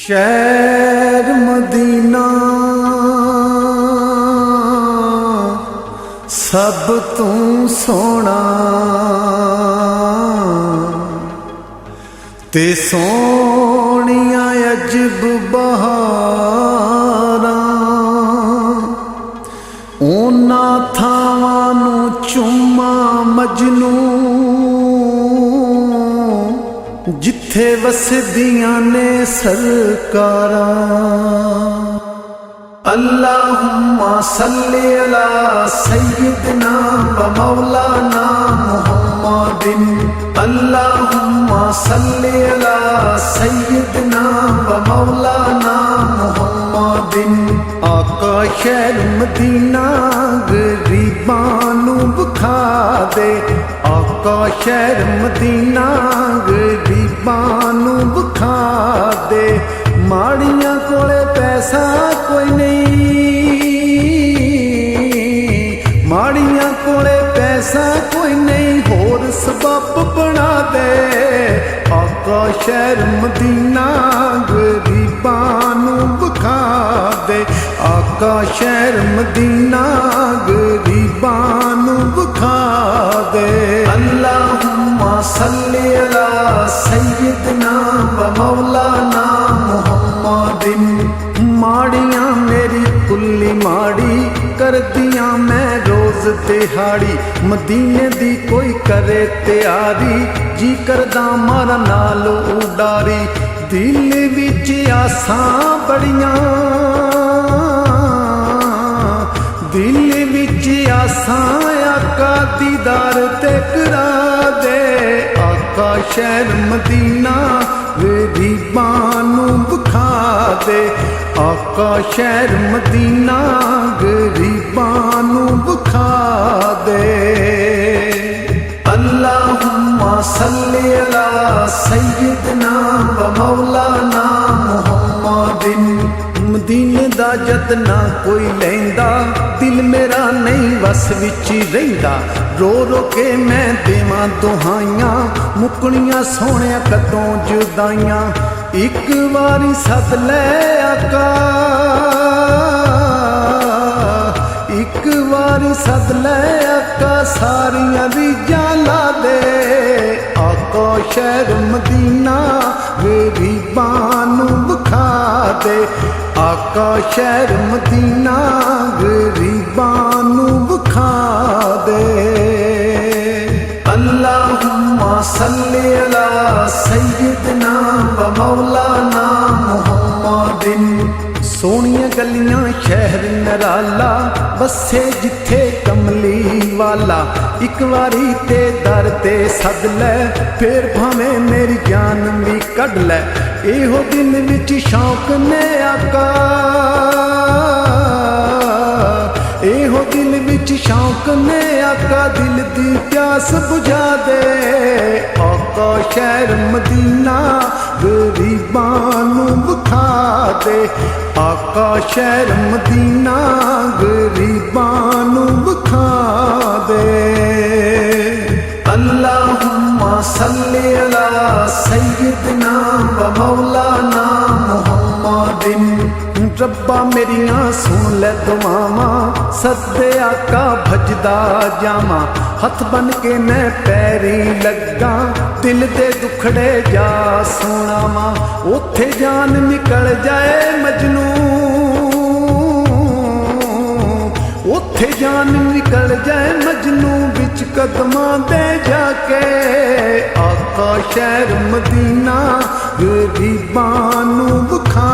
शहर मदीना सब तू सोना ते सोनिया अजब बहारा उन्ना थावां नू चुम्मा मजनू जिथे वसदियां ने सरकारां। अल्लाहुम्मा सल्ली अला सय्यिदना व मौलाना मुहम्मदिन। अल्लाहुम्मा सल्ली अला सय्यिदना व मौलाना मुहम्मदिन। आका शहर मदीना गरीबां नू विखा दे। आका शहर मदीना गरीबां नू विखा दे। माड़ियां कोले पैसा कोई नहीं, माड़ियां कोले पैसा कोई नहीं, होर सबब बना दे। आका शहर मदीना गरीबां नू विखा दे। आका शहर मदीना गरीबां नू विखा दे। अल्लाहुम्मा सल्ली अला सय्यिदना व मौलाना मुहम्मदिन। माड़ियां मेरी कुल्ली माड़ी कर दियां मैं रोज दिहाड़ी। मदीने दी कोई करे तैयारी, जी करदा मारा नाल उडारी। दिल विच आसां बड़ियां, दिल विच आसां आका दीदार ते करा दे। आका शहर मदीना गरीबां नू विखा दे। आका शहर मदीना गरीबां नू विखा दे। अल्लाहुम्मा सल्ली अला सय्यिदना व मौलाना मुहम्मदिन। मदीने दा जतना कोई लैंदा, दिल मेरा नहीं वस विच रहिंदा। रो रो के मैं देवां दुहाइयां, मुकनियां सोहणिया कदों जुदाइयां। एक बारी सद लै आका, एक बारी सद लै आका, सारियां रीझां ला दे। आका शहर मदीना गरीबां नू विखा दे। आका शहर मदीना गरीबां नू विखा दे। अल्लाहुम्मा सल्ली अला सय्यिदना व मौलाना मुहम्मदिन। सोहणियां गलियां शहर नराला, बसे जिथे कमली वाला। एक बारी ते दर ते सद लै, फिर भावें मेरी जान भी कढ लै। एहो दिल विच शौक ने आका, एहो दिल विच शौक ने आका, दिल दी प्यास बुझा दे। आका शहर मदीना गरीबां नू विखा दे। आका शहर मदीना गरीबां नू विखा दे। अल्लाहुम्मा सल्ली अला सय्यिदना व मौलाना मुहम्मदिन। रब्बा मेरियां सुन ले दुआवां, सदे आका भजदा जावां। हथ बन के मैं पैरी लगा, दिल दे दुखड़े जा सुनावां। ओथे जान निकल जाए मजनू, ओथे जान निकल जाए मजनू, बिच कदमां दे जाके। आका शहर मदीना गरीबां नू विखा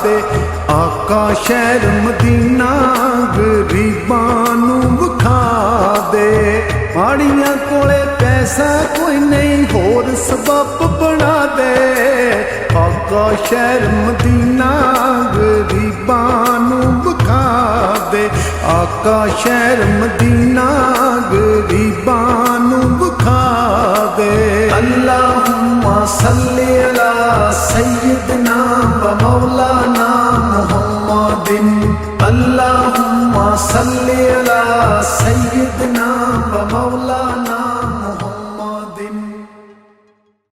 दे। आका शहर मदीना गरीबां नू विखा दे। माड़ियां कोले पैसा कोई नहीं, होर सबब बना दे। आका शहर मदीना गरीबां नू विखा दे। आका शहर मदीना गरीबां नू विखा दे। अल्लाहुम्मा सल्ली अला सय्यिदना व मौलाना मुहम्मदिन। अल्लाहुम्मा सल्ली